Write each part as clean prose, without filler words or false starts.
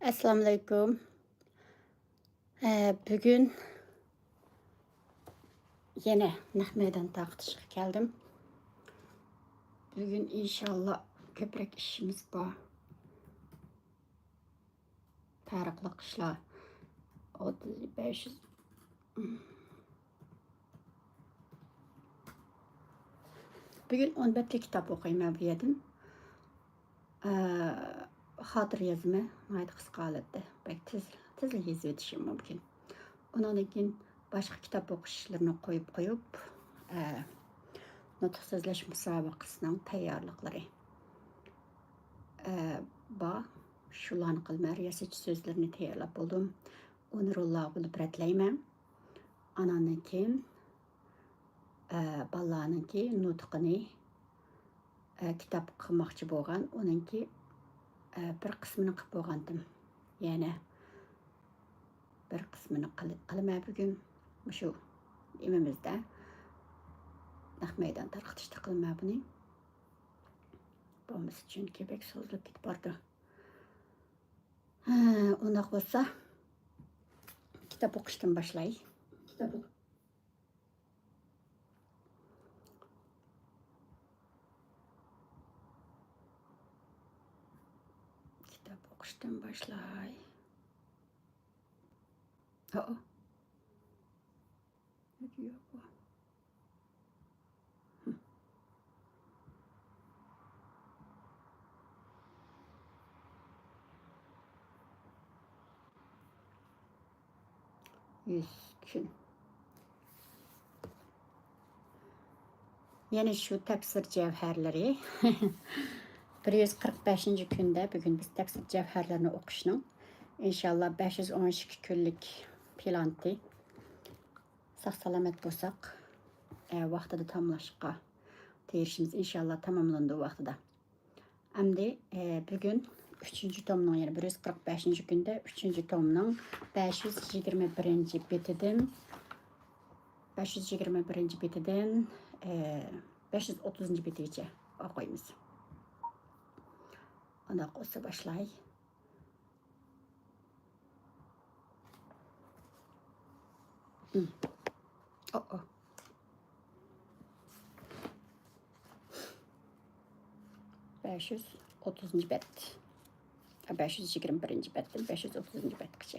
Assalamu alaykum. Bugün yine nahmeden tartışıp geldim. Bugün inşallah köprek işimiz var. Tarıklı kışla 500. Bugün 11 kitap okuyayım bu yedim. Hatır yazımı naydı kısa alette. Belki tezli yazı yetişim mümkün. Onun için başka kitap okuşlarını koyup nutq sözleş müsabakasının tayyorliqlari shularni qilmay yasachi so'zlarni tayyorlab bo'ldim. O'nirulloh bo'lib ratlayman. Ananikin balaninki nutqini kitap qilmoqchi bo'lgan, uninki bir qismini qilib bo'lgandim. Yana bir qismini qilaman bugun. Shu imimizda nahmeydan tarqatishda qilma buni. Bo'lmasa uchun kebek so'zlab ketib bordi. Undaq bo'lsa kitap o'qishdan boshlay. Kitap o'qishdan boshlay. Yo'q. 100 gün. Yine şu tefsir cevherleri 145. günde bugün biz tefsir cevherlerini okuşunun inşallah 512 günlük planti sağ salamet bolsaq vaxtıda tamlaşıqqa terişimiz inşallah tamamlandı vaxtıda. Əmdi bugün 3. tomның, yani 145. günde 3. tomның 521. betidən 530. betigacha o'qiymiz. Unda olsa başlay. Beş yüz 30. bet. 521. betdən 530. betgacha.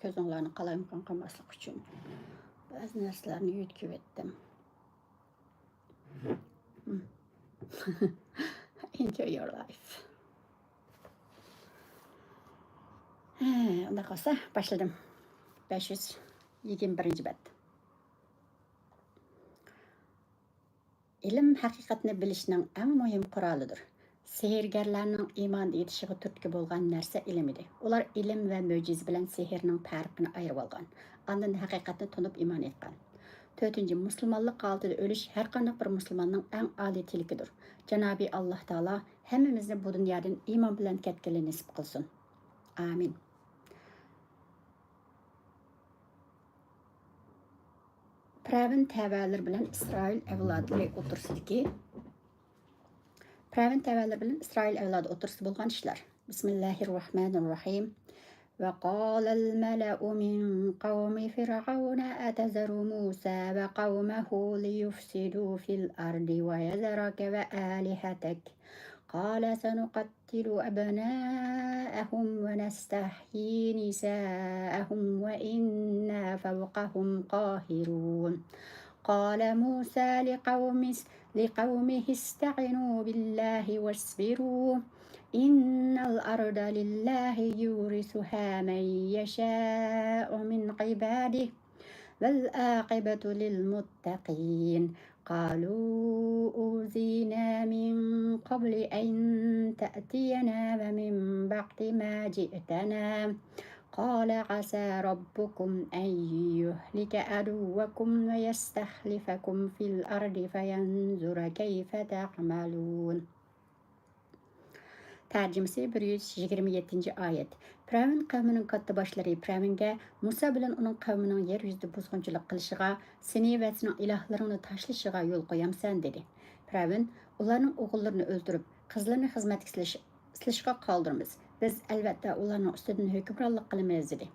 Gözünlerini qalayımqan qalmaslık üçün bazı nərsələrini yütküb etdim. Enjoy your life. Onda qalsa başladım. 521. bet. İlim haqiqatni bilishning eng muhim qurolidir. Sehrgarlarning iymon etishiga turtki bo'lgan narsa ilm edi. Ular ilm va mo'jiza bilan sehrning farqini ayirib olgan. Ondan haqiqatni tunib iymon etgan. 4. Musulmonlik holatida o'lish har qanday bir musulmonning eng oliy tilikidir. Janobi Alloh taolo hammamizni bu dunyodan iymon bilan ketganligini nasib qilsin. Amin. Pravin təvələr bilan İsrail avlodlari o'tirsidagi o'tirsi bo'lgan ishlar. Bismillahirrahmanirrahim. وقال الملأ من قوم فرعون أتذر موسى وقومه ليفسدوا في الأرض ويذرك وآلهتك قال سنقتل أبناءهم ونستحيي نساءهم وإنا فوقهم قاهرون قال موسى لقومه استعينوا بالله واصبروا إن الأرض لله يورثها من يشاء من عباده والعاقبة للمتقين قالوا أوذينا من قبل أن تأتينا ومن بعد ما جئتنا قال عسى ربكم أن يهلك عدوكم ويستخلفكم في الأرض فينظر كيف تعملون. Tərcümesi 127. ayet. Firavun qavminin katta başları Firavunga Musa bilan uning qavmining yer yuzida buzg'unchilik qilishiga, seni va sening ilohlarni tashlashiga yo'l qo'yamsan dedi. Firavun ularning o'g'illarini o'ldirib, qizlarini xizmatga silishga qoldiramiz. Biz albatta ularning ustidan hukmronlik qilamiz dedi.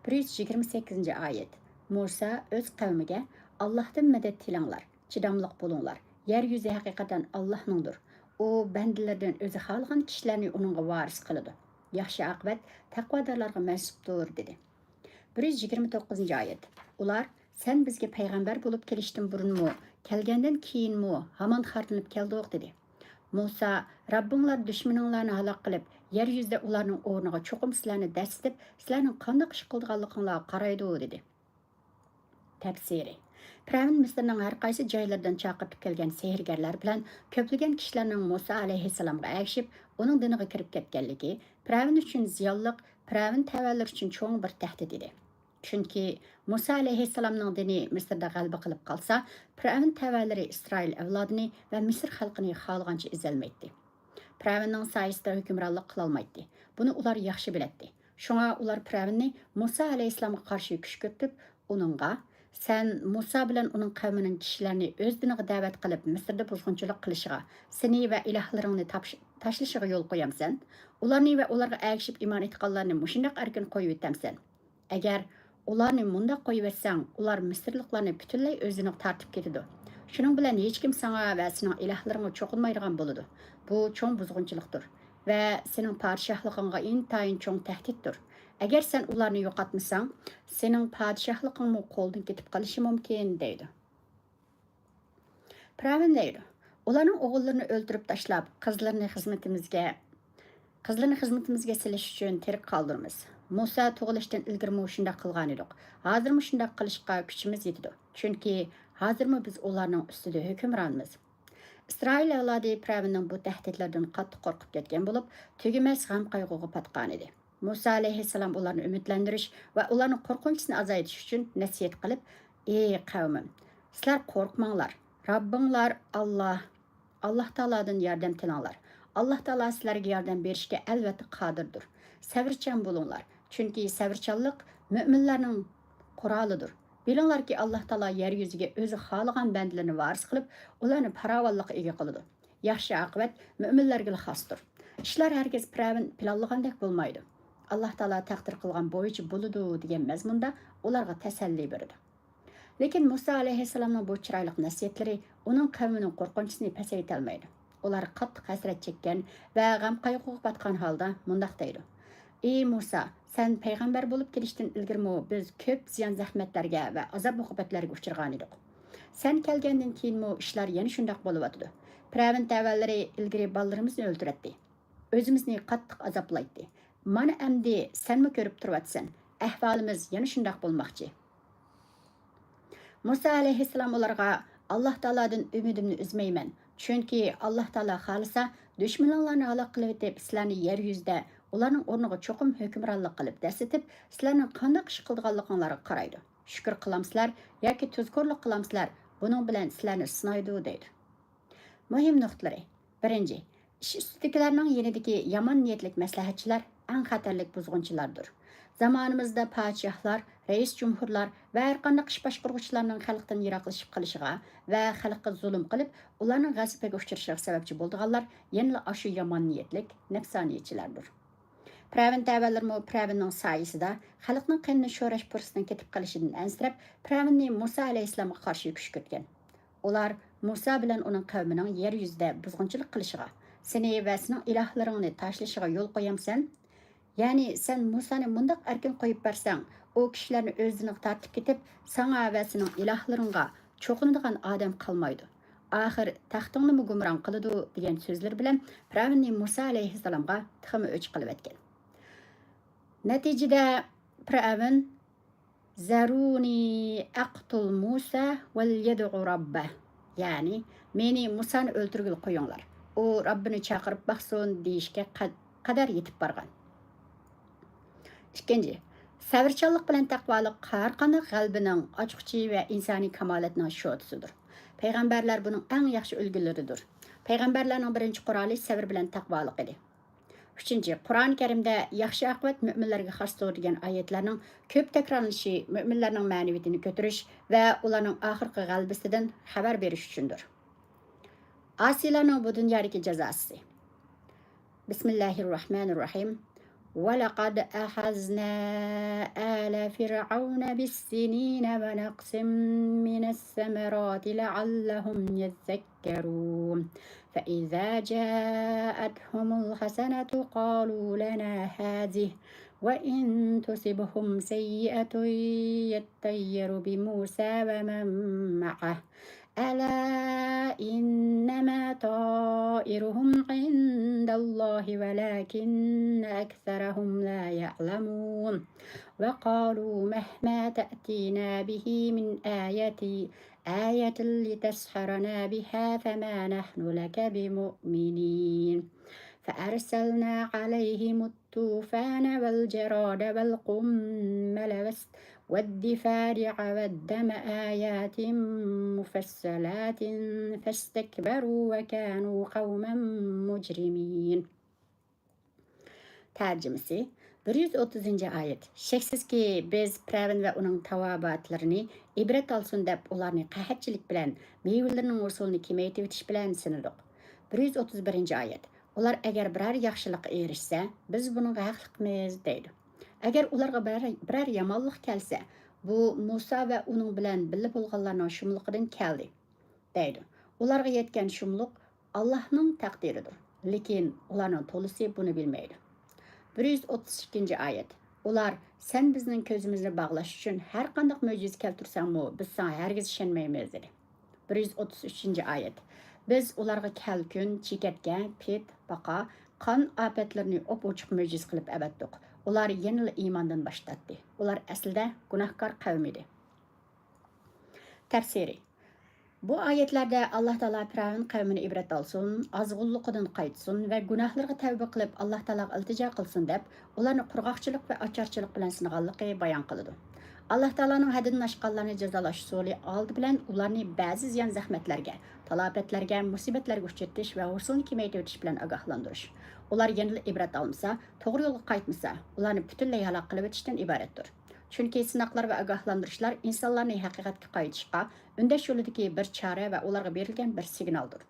128. ayet. Musa o'z qavmiga Allohdan madad tilanglar, chidamliq bo'linglar. Yer yuzi haqiqatan Allohningdir. O bendilerden özü xalqan kişilerini onunğa varis qılıdı. Yaxşı aqibət taqvadorlarga mənsubdur dedi. 129. ayet. Ular sen bizge peygamber bulup keliştin burunmu, kelgenden kiyinmu, haman xartınıp keldiq dedi. Musa, Rabbinglar düşmaninglarni halak qilib, yer yüzde ularning o'rniga çoqum sizlarni dəstib, sizlarning qandaq ish qilganliginglarga qaraydi dedi. Tafsiri. Firavun Misrning har qaysi joylaridan chaqirtib kelgan sehrgarlar bilan ko'plagan kishilarning Musa alayhissalomga ergashib, uning diniga kirib ketganligi Firavun uchun ziyonliq, Firavun tavallar uchun cho'ng bir tahdid edi. Chunki Musa alayhissalomning dini Misrda g'alaba qilib qolsa, Firavun tavallari Isroil avlodini va Misr xalqini xohlagancha ezolmaydi. Firavunning soyasida hukmronlik qila olmaydi. Buni ular yaxshi biladi. Shunga ular Firavunni Musa alayhissalomga qarshi kuch kiritib, uningga sen Musa bilan uning qavmining kishilarini o'z diniga da'vat qilib, Misrda buzg'unchilik qilishiga, seni va ilohlaringni tashlashiga yo'l qo'yamsan. Ularni va ularga ergashib iymon etganlarni mushundaq erkin qo'yib etamsan. Agar ularni mundaq qo'yib etsang, ular Misrliklarni butunlay o'zini tortib ketadi. Shuning bilan hech kim sana va sening ilohlaringga cho'qinmaydigan bo'ladi. Bu cho'ng buzg'unchilikdir va sening podshohligingga intayin cho'ng tahdiddir. Agar sen ularni yo'qotmasang, sening podshohligingmi qo'ldan ketib qolishi mumkin deydi. Firavun deydi. Ularning o'g'illarini o'ldirib tashlab, qizlarini xizmatimizga silish uchun tirik qoldiramiz. Musa tug'ilishdan ilgari shunday qilgan edik. Hozirmi shunday qilishga kuchimiz yetadi. Chunki hozirmi biz ularning ustida hukmronmiz. İsroil avlodi Firavunning bu tahdidlardan qattiq qo'rqib ketgan bo'lib, tugamas g'am qayg'uga patgan edi. Musa alayhissalom ularni umidlantirish va ularning qo'rqinchisini azaytish uchun nasihat qilib, "Ey qavmim, sizlar qo'rqmanglar. Rabbinglar Alloh taoladan yordam tilanglar. Alloh taolo sizlarga yordam berishga albatta qodirdir. Sabrchan bo'linglar, chunki sabrchanlik mo'minlarning qurolidir. Bilinglarki Alloh taolo yer yuziga o'zi xohlagan bandalarni varis qilib, ularni farovonlikqa ega qiladi. Yaxshi oqibat mo'minlarga xosdir. Ishlar hargiz Firavun planlagandek bo'lmaydi. Alloh taolo taqdir qilgan bo'yicha bo'ladi degan mazmunda ularga tasalli berdi. Lekin Musa alayhissalomning bu chiroyli nasihatlari uning qavmining qo'rqinchisini pasayta olmaydi. Ular qattiq hasrat chekkan va g'am qayg'uga batgan holda mundaq deydi. Ey Musa, sen payg'ambar bo'lib kelishdan ilgirmi biz ko'p ziyon zahmatlarga va azob uqubatlarga uchragan edik. Sen kelgandan keyinmi ishlar yana shundoq bo'lib o'tdi. Firavun tavallari ilgari bolalarimizni o'ldirdi. O'zimizni qattiq azoblaydi. Mana endi senmi ko'rib turibsan, ahvolimiz yana shundoq bo'lmoqchi. Musa alayhissalom ularga Alloh taolodan umidimni uzmayman. Chunki Alloh taolo xolisa dushmanlarni halok qilib etib, sizlarni yer yuzida ularning o'rniga cho'qim hukmronlik qilib dasitib, sizlarning qanday ish qilganliginglarga qaraydi. Shukr qilamsizlar yoki tuzkorlik qilamsizlar, buning bilan sizlarni sinaydi deydi. Muhim nuqtalari. Birinchi, ish ustidagilarning yenidagi yomon niyatlik maslahatchilar eng xatarlik buzg'unchilardir. Zamonimizda podshohlar, rais jumhurlar va har qanday ish boshqaruvchilarning xalqdan yiroqlashib qolishiga va xalqqa zulm qilib, ularning g'azabiga uchrashiga sababchi bo'lganlar yana shu yomon niyatlik nafsoniyatchilardir. Firavun tavallarmi Firavunning soyasida xalqning qanni sho'rash fursatidan ketib qolishidan ansirab, Firavunni Musa alayhissalomga qarshi kuch kiritgan. Ular Musa bilan uning qavmining yer yuzida buzg'unchilik qilishiga, seni va sening ilohlaringni tashlashiga yo'l qo'yamsan. Ya'ni sen Musani mundaq erkin qo'yib bersang, o kishilarni o'zining tortib ketib, sana va sening ilohlaringga cho'qinadigan odam qolmaydi. Axir taxtingni gumron qiladi degan so'zlar bilan Firavunni Musa alayhissalomga tiximi o'ch qilib etgan. Natijada Firavun zaruni aqtul Musa val yad'u rabbah. Ya'ni meni Musani o'ldirgil qo'yinglar. O Rabbini chaqirib baxson deyishga qadar yetib borgan. İkinci, səbirçanlıq bilan taqvalıq har qanday qalbining ochqichi va insoniy kamolatning sho'tisidir. Payg'ambarlar buning eng yaxshi ulgularidir. Payg'ambarlarning birinchi quroli sabr bilan taqvoliq edi. Üçüncü, Qur'on-i Karimda yaxshi oqibat mo'minlarga xosdir degan oyatlarning ko'p takrorlanishi mo'minlarning ma'naviyatini ko'tarish va ularning oxirgi g'alabasidan xabar berish uchundir. Asilarning bu dunyodagi jazosi. Bismillahirrohmanirrohim. وَلَقَدْ أَخَذْنَا آلَ فِرْعَوْنَ بِالسِّنِينَ وَنَقْصٍ مِّنَ الثَّمَرَاتِ لَعَلَّهُمْ يَذَّكَّرُونَ فَإِذَا جَاءَتْهُمُ الْحَسَنَةُ قَالُوا لَنَا هَٰذِهِ وَإِن تُصِبْهُمْ سَيِّئَةٌ يَطَّيَّرُوا بِمُوسَىٰ وَمَن مَّعَهُ ألا إنما طائرهم عند الله ولكن أكثرهم لا يعلمون وقالوا مهما تأتينا به من آية لتسحرنا بها فما نحن لك بمؤمنين فأرسلنا عليهم الطوفان والجراد والقمل والضفادع والدم آيات مفصلات فاستكبروا وكانوا قوما مجرمين. Tərcümesi 130. ayet. Şəksizki biz Firavun və onun tavabatlarını ibrət alsın deyə onlarını qəhətçilik bilən, meyvələrinin usulunu keməytib etiş bilən sınırıq. 131. ayet. Ular əgər birər yaxşılıq erişsə, biz bunun haqlıyıq deydi. Əgər ularga birər yamanlıq gəlsə, bu Musa və onun bilan birlə bolğanlarning şumluqidan keldi deydi. Ularga yetgan shumluq Allahning taqdiridir. Lekin ularning to'lisi buni bilmaydi. 132. ayet. Ular sen bizning ko'zimizni bog'lash uchun har qanday mo'jiza keltirsangmi, biz sana hargiz ishonmaymiz dedi. 133. ayet. Biz ularga kalkun, chekatga, pet, baqa, qon ofatlarini op-ochiq mo'jiza qilib avatdik. Ular yenil iymondan bosh tortdi. Ular aslida gunohkor qavm edi. Tafsiri. Bu oyatlarda Alloh taolo Firavun qavmini ibrat olsin, azg'unligidan qaytsin va gunohlarga tavba qilib Alloh taologa iltijo qilsin deb, ularni qurg'oqchilik va ocharchilik bilan sinaganligi bayon qiladi. Alloh taoloning haddidan oshganlarni jazolash usuli oldi bilan ularni ba'zi ziyon zahmatlarga, talofatlarga, musibatlarga uchratish va usulni kengaytirish bilan ogohlantirish. Ular yanada ibrat olmasa, to'g'ri yo'lga qaytmasa, ularni butunlay halok qilib etishdan iboratdir. Chunki sinoqlar va ogohlantirishlar insonlarni haqiqatga qaytishga, undash yo'lidagi bir chora va ularga berilgan bir signaldir.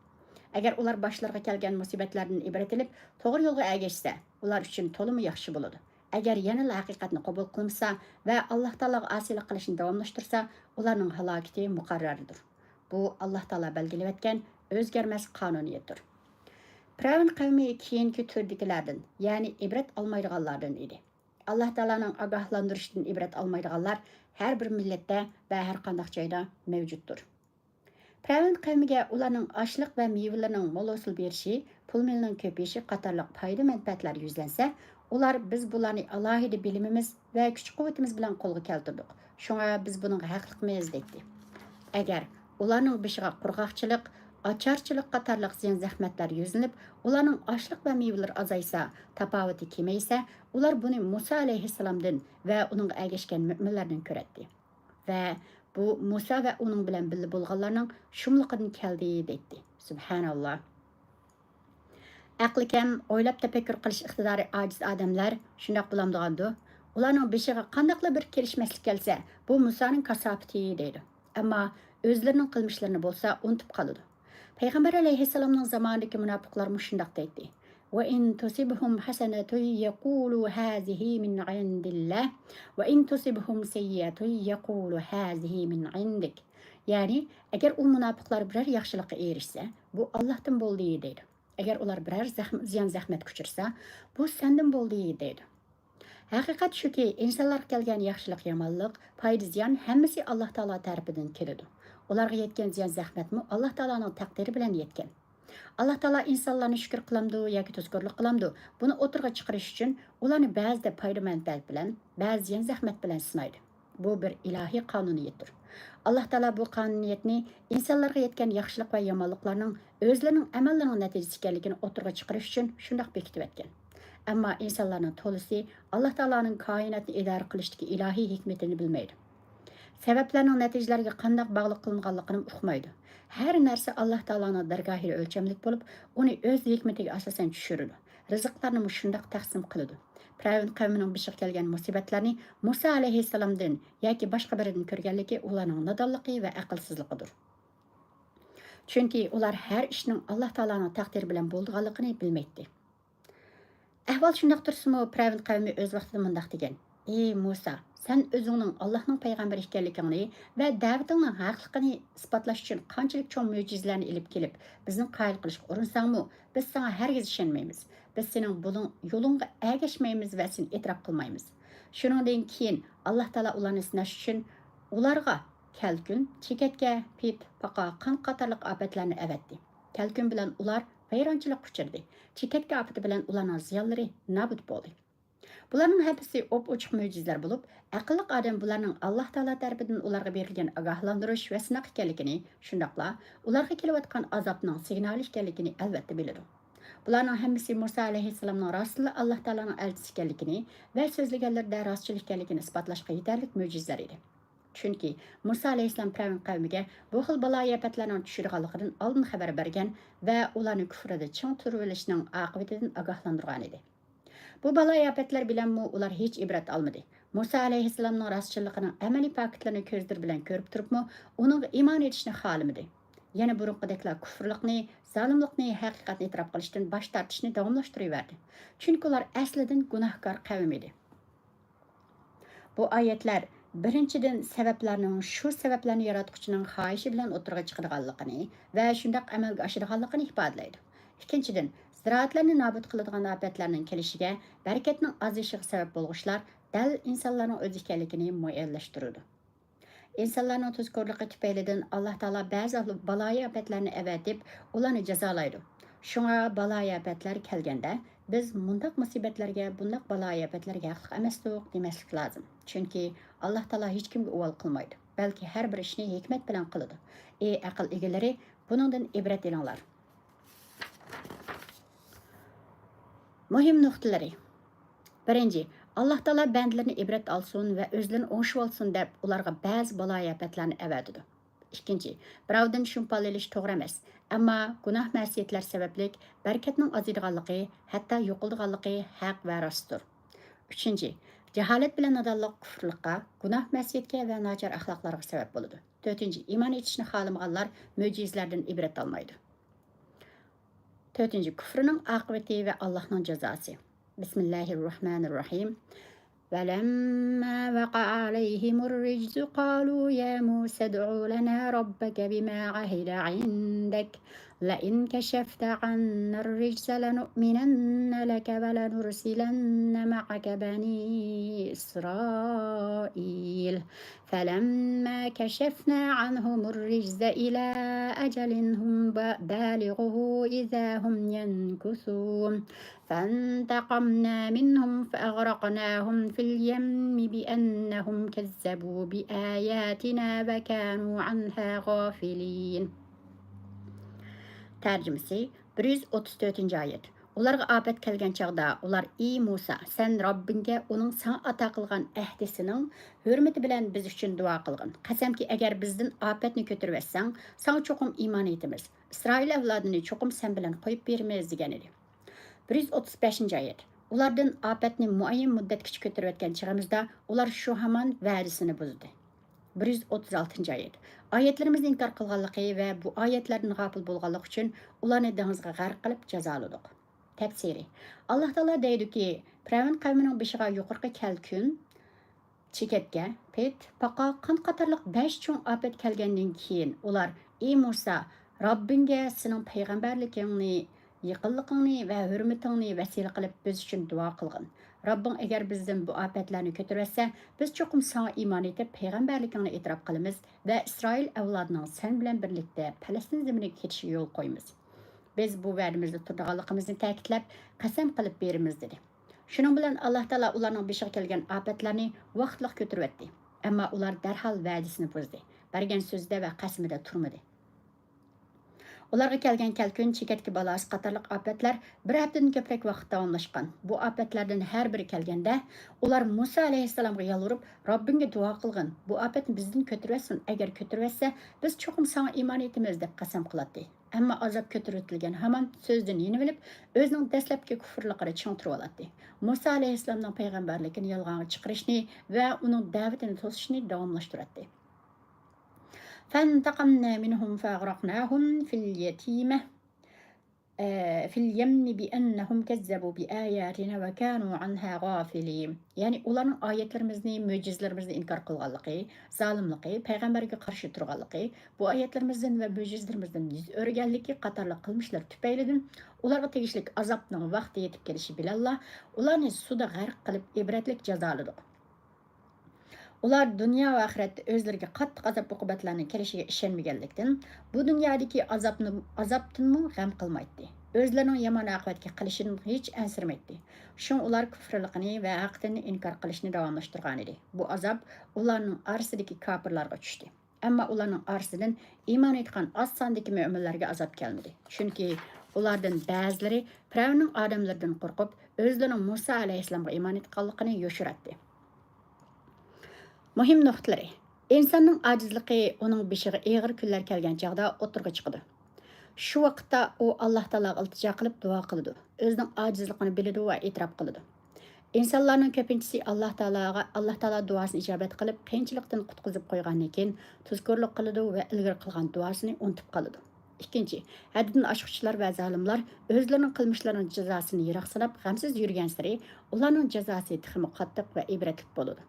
Agar ular boshlariga kelgan musibatlardan ibrat olib, to'g'ri yo'lga ergashsa, ular uchun to'liq yaxshi bo'ladi. Agar yana haqiqatni qabul qilmasa va Alloh taologa osiylik qilishni davomlashtirsa, ularning halokati muqarrardir. Bu Alloh taolo belgilab etgan o'zgarmas qonuniyatdir. Firavun qavmi keyingi turdikilardan, ya'ni ibrat olmaydiganlardan edi. Alloh taoloning ogohlantirishdan ibrat olmaydiganlar har bir millatda va har qanday joyda mavjuddir. Firavun qavmiga ularning ochliq va mevalarining mo'l hosil berishi, pul milning ko'payishi qatorliq foyda manfaatlar yuzlansa, ular biz bularni alohida bilimimiz va kuch-quvvatimiz bilan qo'lga keltirdik. Shunga biz buning haqliqmiz deydi. Agar ularning bishiga qurg'oqchilik, ocharchilik qatorliq ziyon zahmatlar yuzlanib, ularning ochliq va mevalar azaysa, tafovati kemaysa, ular buni Musa alayhissalomdan va uning ergashgan mo'minlardan ko'radi. Va bu Musa va uning bilan birga bo'lganlarning shumliqidan keldi deydi. Subhanalloh. Aqli kam, o'ylab tafakkur qilish iqtidori ojiz odamlar shundoq bo'lamdigandi. Ularning beshiga qandaqli bir kelishmaslik kelsa, bu Musaning kasofati deydi. Ammo o'zlarining qilmishlarini bo'lsa unutib qoladi. Payg'ambar alayhissalomning zamonidagi munofiqlar shundoq deydi. Wa in tusibhum hasanatun yaqulu hazihi min indillah wa in tusibhum sayyi'atun yaqulu hazihi min indik. Ya'ni agar u munofiqlar biror yaxshilikka erishsa, bu Allohdan bo'ldi deydi. Agar ular biror ziyon zahmat kuchirsa, bu sendan bo'ldi deydi. Haqiqat shuki, insonlarga kelgan yaxshilik, yomonlik, foyda ziyon hammasi Alloh taolo tarafidan keladi. Ularga yetgan ziyon zahmatmi Alloh taoloning taqdiri bilan yetgan. Alloh taolo insonlarni shukr qilamdi yoki tuzkorlik qilamdi. Buni o'tirg'a chiqarish uchun ularni ba'zida foyda manfaat bilan, ba'zi ziyon zahmat bilan sinaydi. Bu bir ilohiy qonuniyatdir. Alloh taolo bu qonuniyatni insonlarga yetgan yaxshilik va yomonliklarning o'zlarining amallarining natijasi ekanligini o'tirg'a chiqarish uchun shundoq bekitib etgan. Ammo insonlarning to'lisi Alloh taoloning koinotni idora qilishdagi ilohiy hikmatini bilmaydi. Sabablarning natijalarga qanday bog'liq qilinganligini uqmaydi. Har narsa Alloh taoloning dargohida o'lchamlik bo'lib, uni o'z hikmatiga asosan tushiradi. Rizqlarni shundoq taqsim qiladi. Firavun qavmining bishiga kelgan musibatlarni Musa alayhissalomdan yoki boshqa biridan ko'rganligi ularning nodonligi va aqlsizligidir. Chunki ular har ishning Alloh taoloning taqdiri bilan bo'lganligini bilmaydi. Ahvol shundoq tursimi, Firavun qavmi o'z vaqtida mundaq degan: "Ey Musa, sen o'zingning Allohning payg'ambari ekanligingni va da'vatingning haqligini isbotlash uchun qanchalik cho'ng mo'jizalarni ilib kelib, bizni qoyil qilishga urinsangmi, biz senga hargiz ishonmaymiz. Biz sening buning yo'lingga ergashmaymiz va seni e'tirof qilmaymiz." Shuningdan keyin Alloh taolo ularni sinash uchun ularga kalkun, chekatga, pit, paqa, qon qatorliq ofatlarni avatdi. Kalkun bilan ular vayronchilik uchirdi. Chekatga ofati bilan ularning ziyonlari nobud bo'ldi. Bularning hammasi ochiq mo'jizalar bo'lib, aqlli odam bularning Alloh taolo tarafidan ularga berilgan ogohlantirish va sinaq ekanligini, shundaqla ularga kelayotgan azobning signali ekanligini albatta biladi. Bularning hammasi Musa alayhissalomning rostli Alloh taoloning elchisi ekanligini va so'zlaganlarda rostchilik ekanligini isbotlashga yetarli mo'jizalar edi. Chunki Musa alayhissalom Firavun qavmiga bu xil balo-ofatlarning tushirganligidan oldin xabar bergan va ularni kufrida ching turib olishning oqibatidan ogohlantirgan edi. Bu balo-ofatlar bilanmi ular hech ibrat olmadi. Musa alayhissalomning rostchilligining amaliy faktlarini ko'zdir bilan ko'rib turibmi, uning iymon etishni xohlamadi. Yana burunqideklar kufrlikni, zolimlikni, haqiqatni e'tirof qilishdan bosh tortishni davomlashtiraverdi. Chunki ular aslidan gunohkor qavm edi. Bu oyatlar birinchidan sabablarning shu sabablarni yaratuvchining xohishi bilan o'tirg'a chiqadiganligini va shundoq amalga oshirganligini ifodalaydi. Ikkinchidan, ziroatlarni nobud qiladigan ofatlarning kelishiga, barakatning ozishiga sabab bo'lg'uchilar dal insonlarning o'zi ekanligini muayyanlashtiradi. İnsanlarning tuzkorligi tufaylidan Alloh taolo ba'zi baloyi ofatlarni avatib, ularni jazolaydi. Shunga baloyi ofatlar kelganda biz mundaq musibatlarga, bundaq baloyi ofatlarga haqliq emaslik demaslik lozim. Chunki Alloh taolo hech kimga uvol qilmaydi, balki har bir ishni hikmat bilan qiladi. Ey aql egalari, buningdan ibrat olinglar. Muhim nuqtalari. Birinchi, Alloh taolo bandlarni ibrat olsin va o'zlarini o'ngishib olsin deb ularga ba'zi balo-ofatlarni avatadi. Ikkinchi, birovdan shumpol olish to'g'ri emas, ammo gunoh ma'siyatlar sababli barakatning oziydiganligi, hatto yo'qoldiganligi haq va rostdir. Uchinchi, jaholat bilan nodonlik kufrlikqa, gunoh ma'siyatga va nochor axloqlarga sabab bo'ladi. To'rtinchi, iymon etishni xohlamaganlar mo'jizalardan ibrat olmaydi. To'rtinchi, kufrning oqibati va Allohning jazosi. Bismillahirrahmanirrahim. فلما وقع عليهم الرجز قالوا يا موسى ادع لنا ربك بما عهد عندك لئن كشفت عنا الرجز لنؤمنن لك ولنرسلن معك بني إسرائيل فلما كشفنا عنهم الرجز إلى أجل هم بالغه إذا هم ينكثون فانتقمنا منهم فأغرقناهم في اليم بأنهم كذبوا بآياتنا وكانوا عنها غافلين. Tərcümesi 134. ayet. Ularga afet kelgen çağda ular ey Musa sen Rabbinge onun sana ata qılgan əhdisinin hürmeti bilen biz üçün dua qılgın. Qasamki eğer bizden afetni kötürüversen sana çokum iman etimiz. İsrail evladını çokum sen bilen koyup vermez degen idi. 135. ayet. Ulardan afetni muayyen müddetkiç kötürüvetken çağımızda ular şu haman vədisini buzdu. 136. ayet. Ayetlerimizni inkar qilganligi ve bu ayetlerden gafil bo'lganligi uchun ularni dengizga g'arq qilib jazoladik. Tafsiri. Alloh taolo deydiki, Firavun qavmining beshiga yuqorqi kalkun, chekatga, pet, paqa, qon qatorliq 5 cho'ng ofat kelgandan keyin ular ey Musa, Robbingga sening payg'ambarligingni, yaqinligingni va hurmatingni vasila qilib biz uchun duo qilgin. Rabbing agar bizdan bu ofatlarni ko'tarsa, biz cho'qim sana iymon etib payg'ambarligingni e'tirof qilamiz va Isroil avlodining sen bilan birlikda Falastin zeminiga ketishiga yo'l qo'yamiz. Biz bu va'damizda turganligimizni ta'kidlab, qasam qilib beramiz dedi. Shuning bilan Alloh taolo ularning beshiga kelgan ofatlarni vaqtliq ko'taribdi. Ammo ular darhol va'dasini buzdi. Bergan so'zda va qasmida turmadi. Ularga kelgan kelkun, chekatki balası qatarlıq afətlər bir həftədən köprək vaxt davamlaşqan. Bu afətlərdən hər biri kelgəndə ular Musa alayhissalamğa yalvarıb, Rabbinge dua qılğın. Bu afətni bizdən kötürəsin. Əgər kötürəsə, biz çoxum sana iman etimiz deb qasam qılatdı. Әмма азап көтөрүлгән һаман сөздән йенеп алып, өзенең дәсләпке күфрлыгын чиң турып алатты. Муса алейхиссаламның пайгамбарлыгын ялганга чыгарышны ва уның дәвәтен тосышны дәвамлаштыратты. فانتقمنا منهم فأغرقناهم في اليم بأنهم كذبوا بآياتنا وكانوا عنها غافلين. Yani ularning oyatlarimizni, mo'jizlarimizni inkor qilganligi, zolimligi, payg'ambarga qarshi turganligi, bu oyatlarimizdan va mo'jizlarimizdan yuz o'rganligi qatorli qilmishlar tufaylidan ularga tegishli azobning vaqti yetib kelishi bilan ularni suvda g'arq qilib ibratlik jazoladik. Ular dunyo va oxiratda o'zlariga qattiq azob uqubatlarning kelishiga ishonmaganlikdan bu dunyodagi azobdan g'am qilmaydi. O'zlarining yomon oqibatga qilishidan hech ansirmaydi. Shun ular kufrligini va haqni inkor qilishni davomlashtirgan edi. Bu azob ularning orasidagi kofirlarga tushdi. Ammo ularning orasidan iymon etgan oz sondagi mo'minlarga azob kelmadi. Chunki ulardan ba'zilari Firavnning odamlaridan qo'rqib, o'zlarining Musa alayhissalomga iymon etganligini yoshiratdi. Muhim nuqtalari. İnsanın acizligi uning beshiga og'ir kunlar kelgan chaqda o'tirg'a chiqadi. Shu vaqtda u Alloh taologa iltijo qilib duo qiladi. O'zining ajizligini biladi va e'tirof qiladi. İnsanlarning ko'pinchisi Alloh taolo duosini ijobat qilib, qiyinchilikdan qutqizib qo'ygandan keyin tuzkorlik qiladi va ilgari qilgan duosini unutib qoladi. Ikkinchi, haddidan oshquchilar va zolimlar o'zlarining qilmishlarining jazosini yiroq sanab, g'amsiz yurgan sari ularning jazosi tixmi qattiq va ibratli bo'ladi.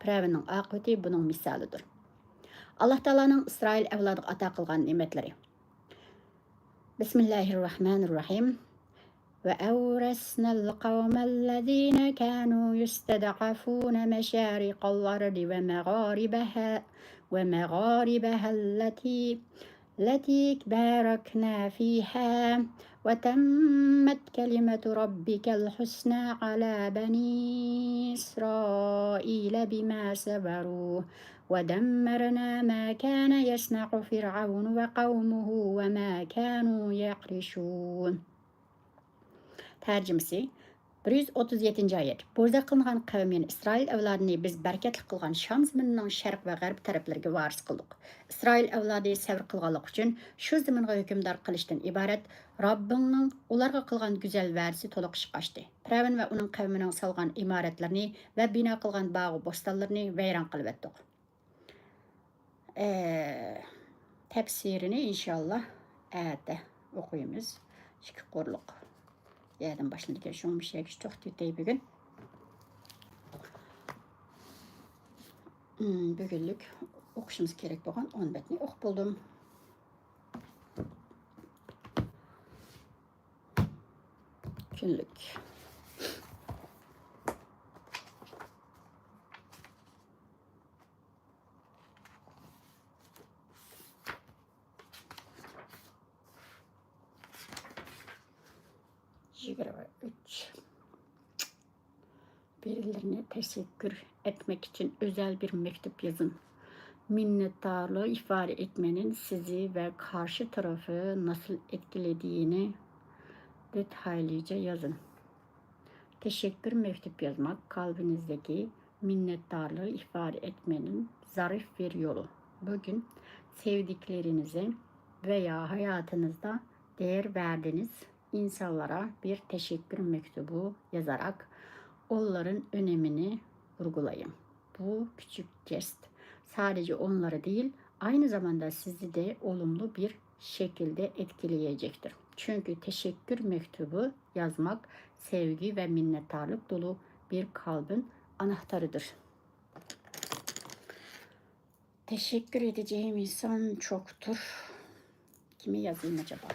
Firavnning oqibati buning misolidir. Alloh taoloning İsroil avlodiga ato qilgan ne'matlari. Bismillahirrahmanirrahim. وأورثنا القوم الذين كانوا يستضعفون مشارق الأرض ومغاربها التي باركنا فيها وتمت كلمة ربك الحسنى على بني إسرائيل بما صبروا ودمرنا ما كان يصنع فرعون وقومه وما كانوا يعرشون. Tərcümesi 137-ci ayət. Borza qılınğan qavmin İsrail avladını biz bərəkətli qılğan Şam zəmininin şərq və qərb tərəflərinə varis qıldıq. İsrail avladı səbr qılğanlıq üçün şu zəminə hökmdar qilishdən ibarət Rabbinin ularga qılğan gözəl vədisi toliq işıq açdı. Firavun və onun qavminin salğan imarətlərini və bina qılğan bağ bostanlarını vəyran qılıb etdik. Təfsirini inşallah əyətdə oxuyumuz. İki qorluq. Yerden başladık. Şu an bir şey çok tütey bugün. Bugünlük oxuşumuz gerek boğan 10 bətni ox buldum. Günlük. Birilerine teşekkür etmek için özel bir mektup yazın. Minnettarlığı ifade etmenin sizi ve karşı tarafı nasıl etkilediğini detaylıca yazın. Teşekkür mektup yazmak kalbinizdeki minnettarlığı ifade etmenin zarif bir yolu. Bugün sevdiklerinize veya hayatınızda değer verdiğiniz insanlara bir teşekkür mektubu yazarak onların önemini vurgulayın. Bu küçük jest sadece onları değil, aynı zamanda sizi de olumlu bir şekilde etkileyecektir. Çünkü teşekkür mektubu yazmak sevgi ve minnettarlık dolu bir kalbin anahtarıdır. Teşekkür edeceğim insan çoktur. Kimi yazayım acaba?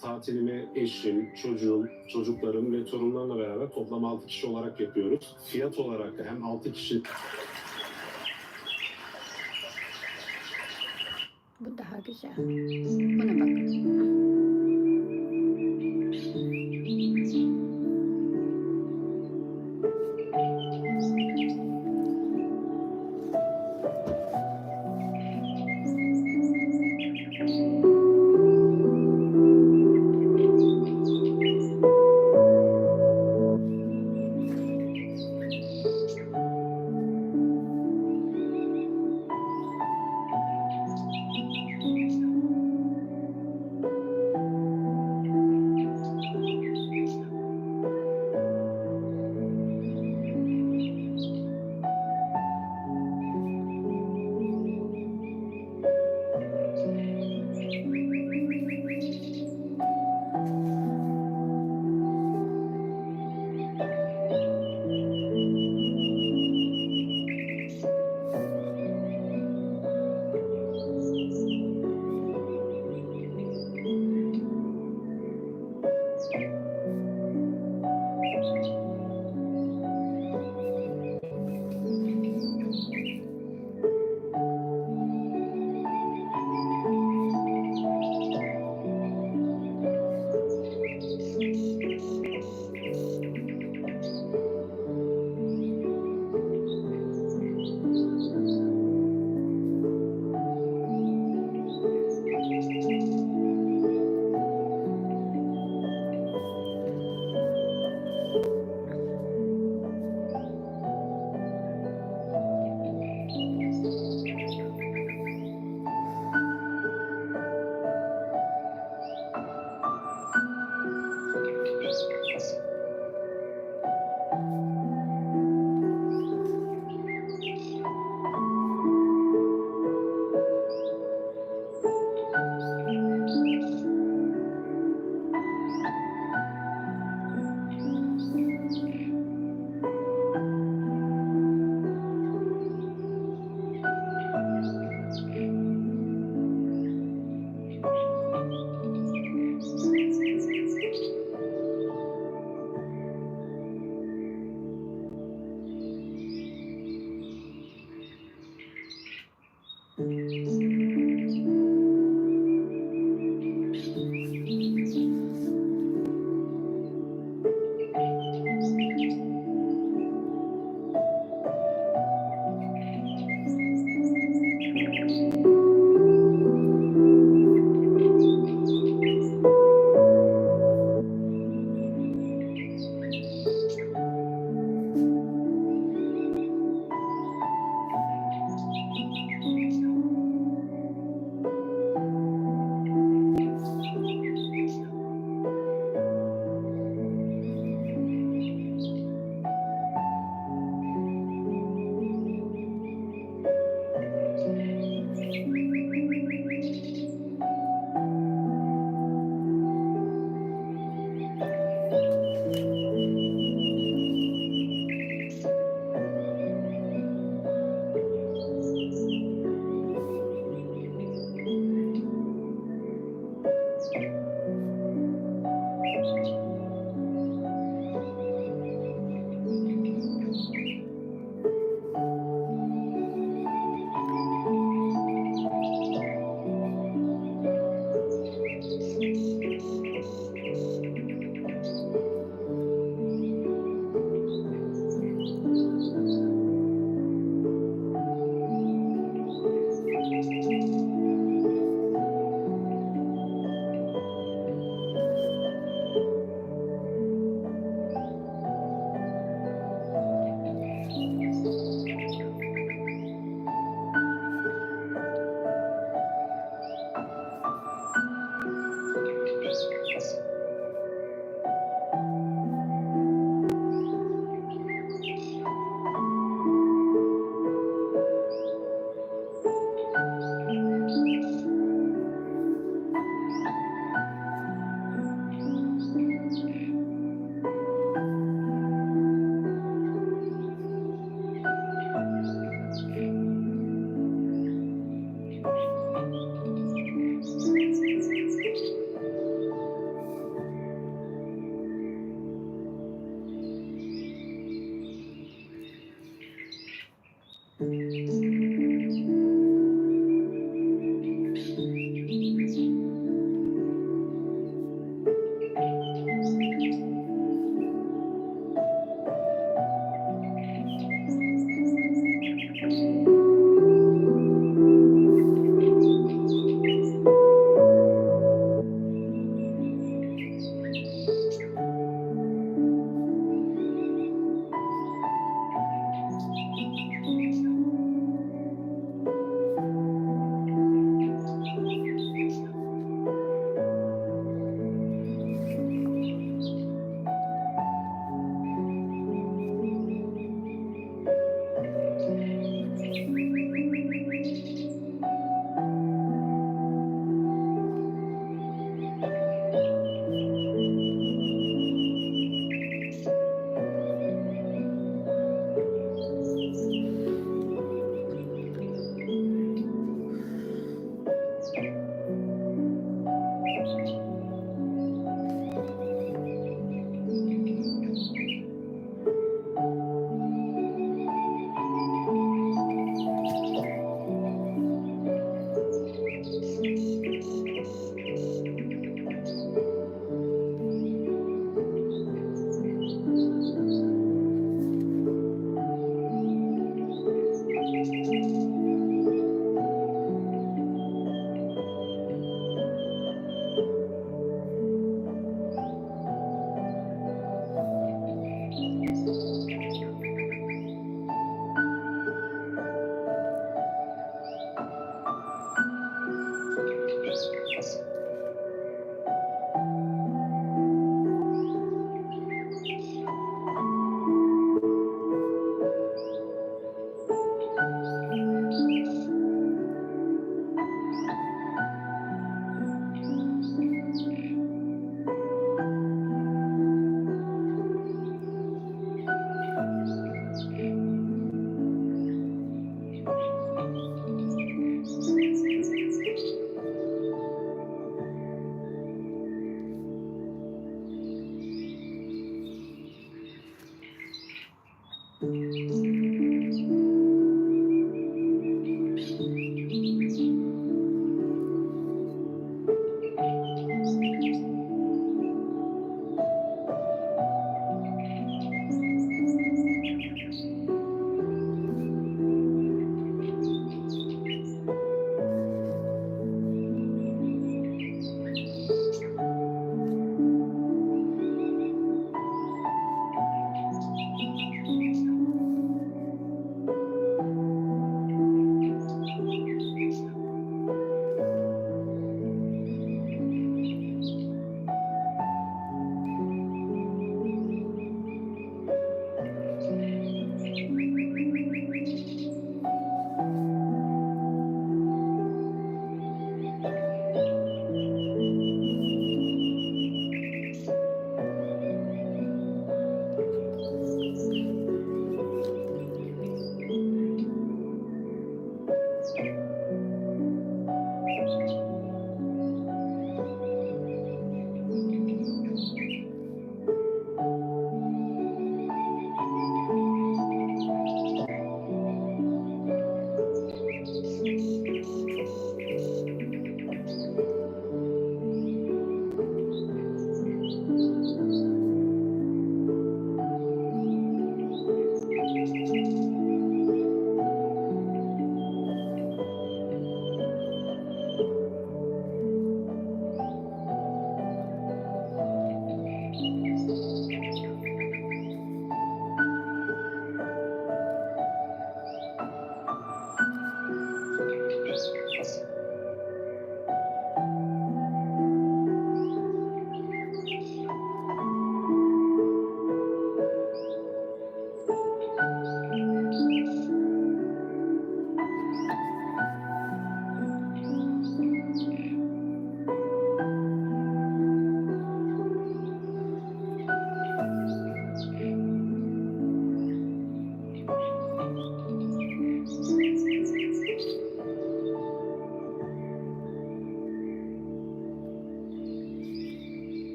Tatilimi eşim, çocuğum, çocuklarım ve torunlarla beraber toplam 6 kişi olarak yapıyoruz. Fiyat olarak da hem 6 kişi... Bu daha güzel. Buna bakın.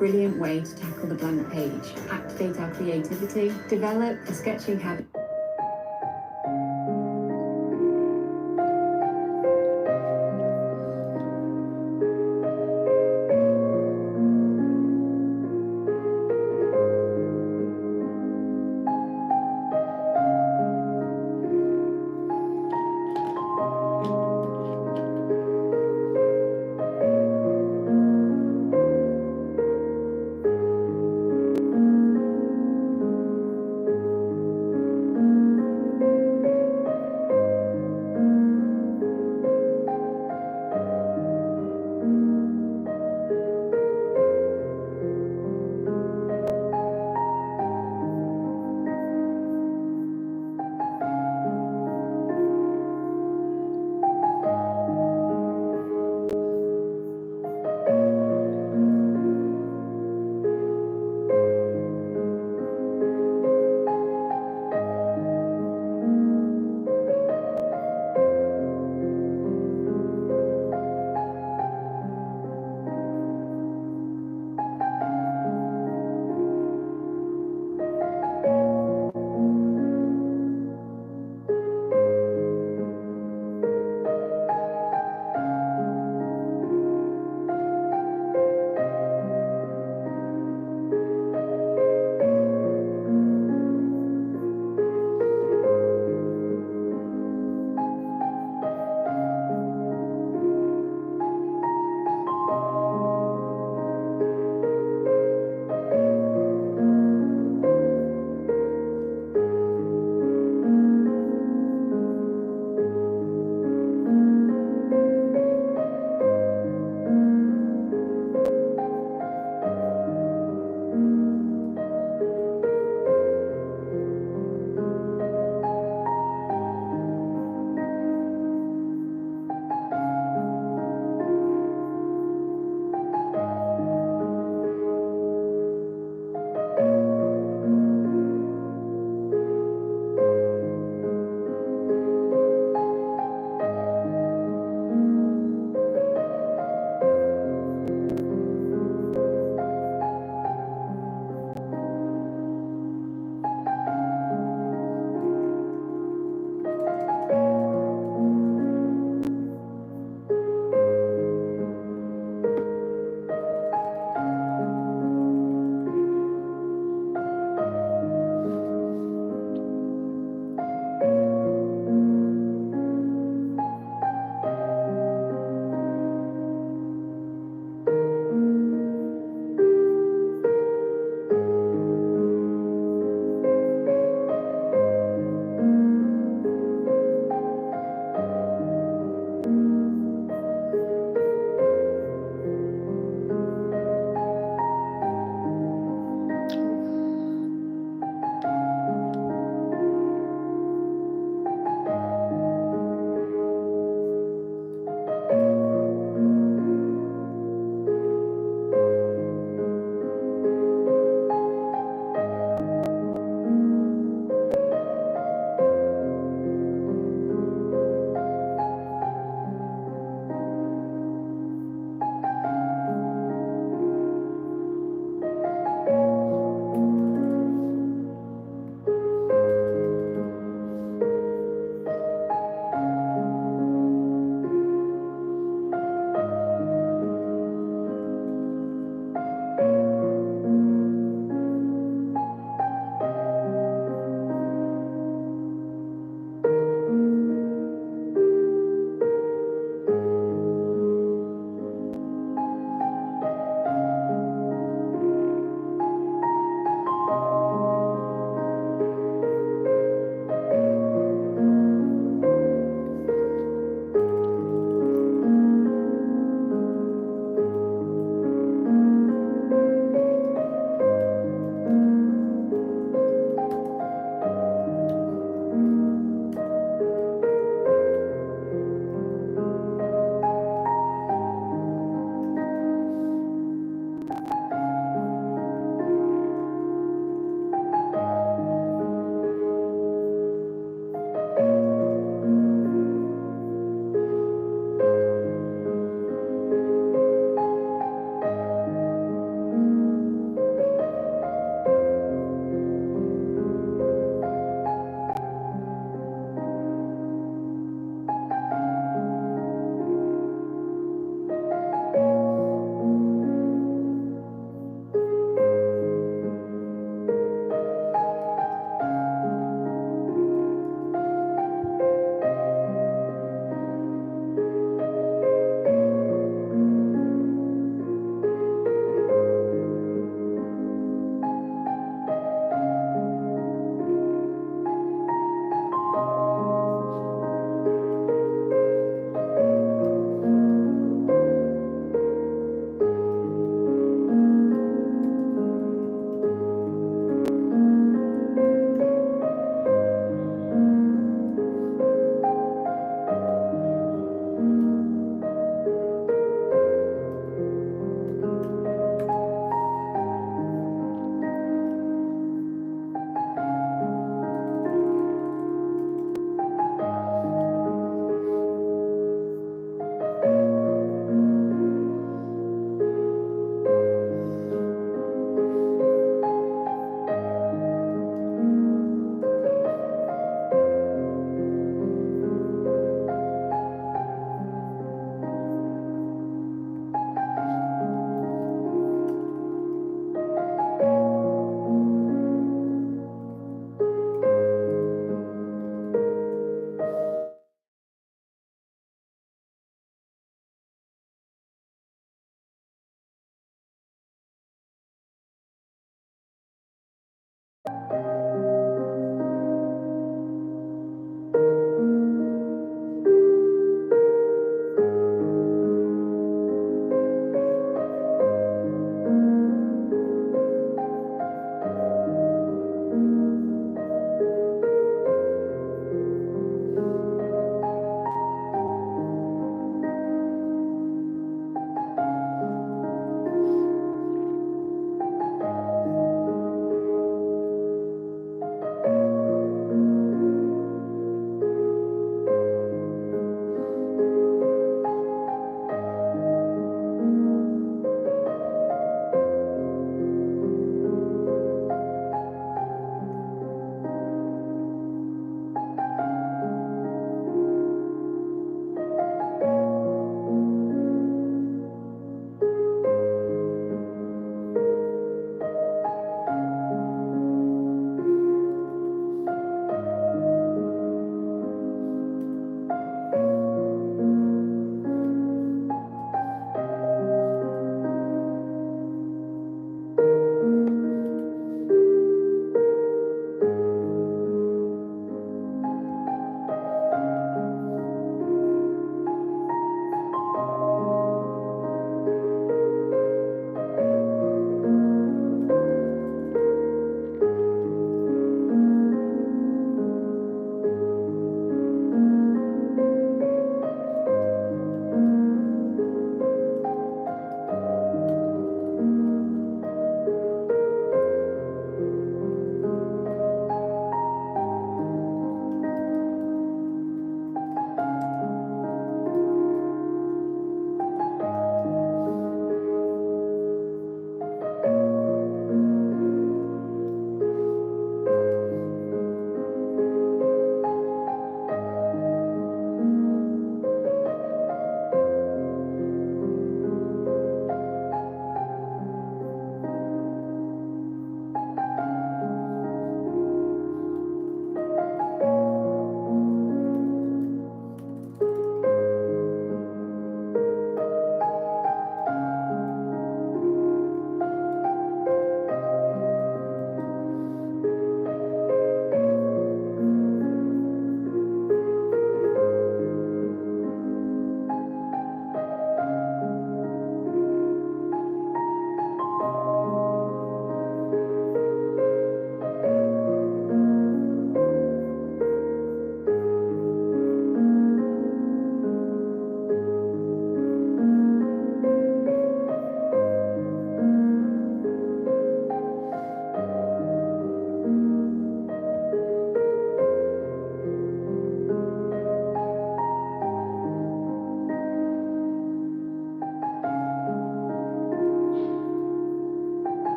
brilliant way to tackle the blank page, activate our creativity, develop a sketching habit.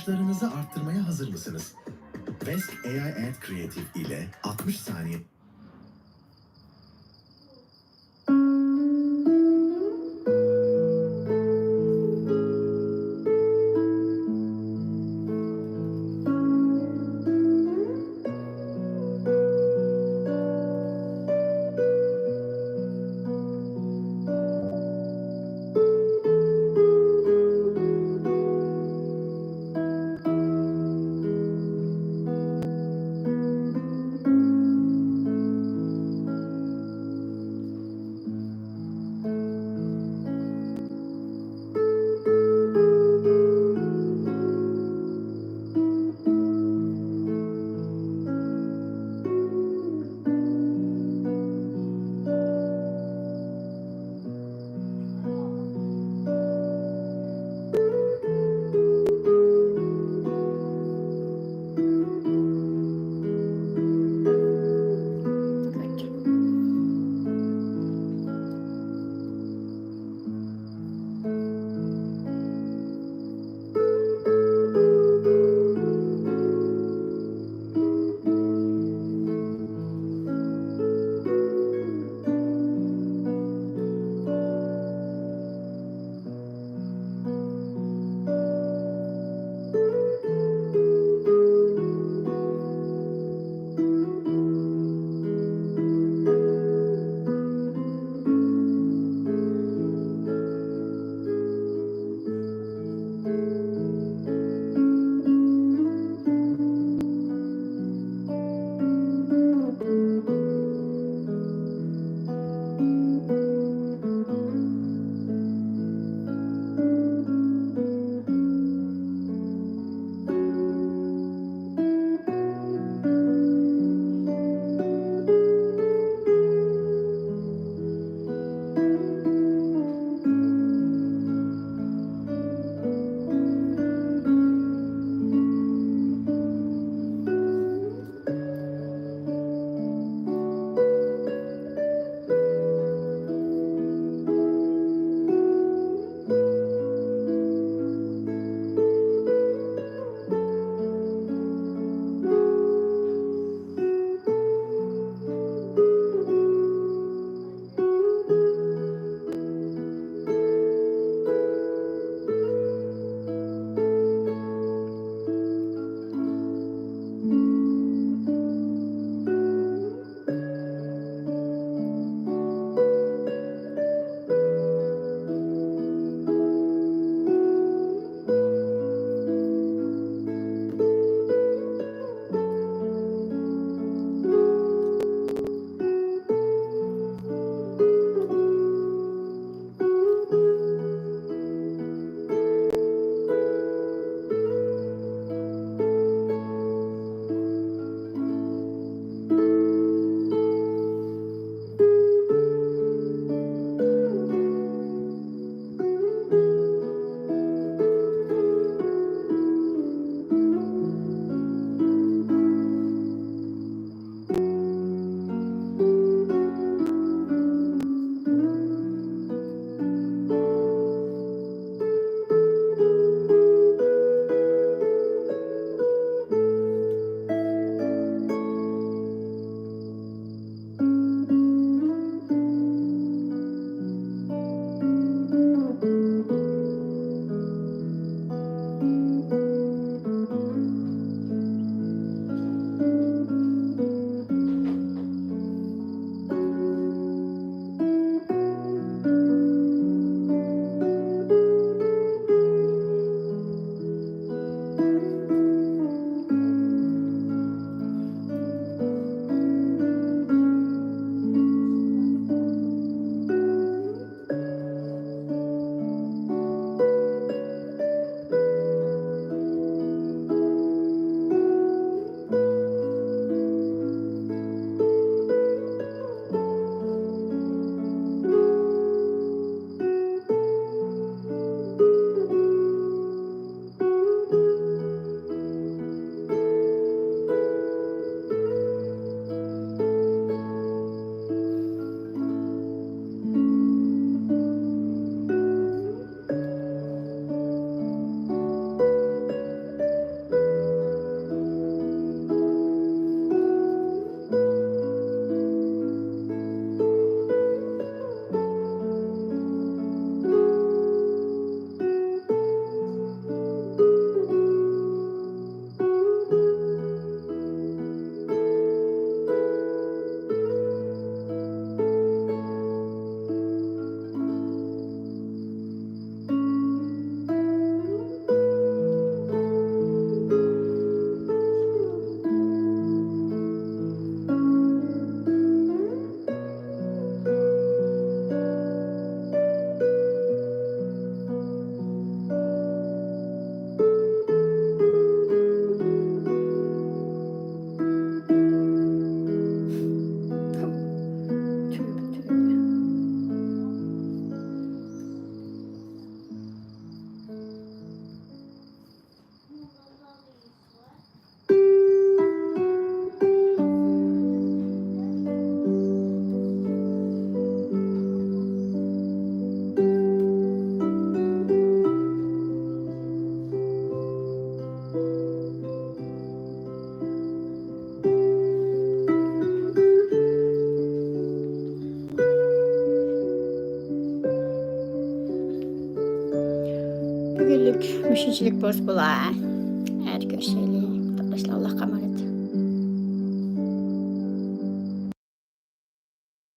satışlarınızı arttırmaya hazır mısınız? West AI Ad Creative ile 60 saniye bugünlük müşünçülük boz bula. Hadi görüşelim. Arkadaşlar Allah'a emanet.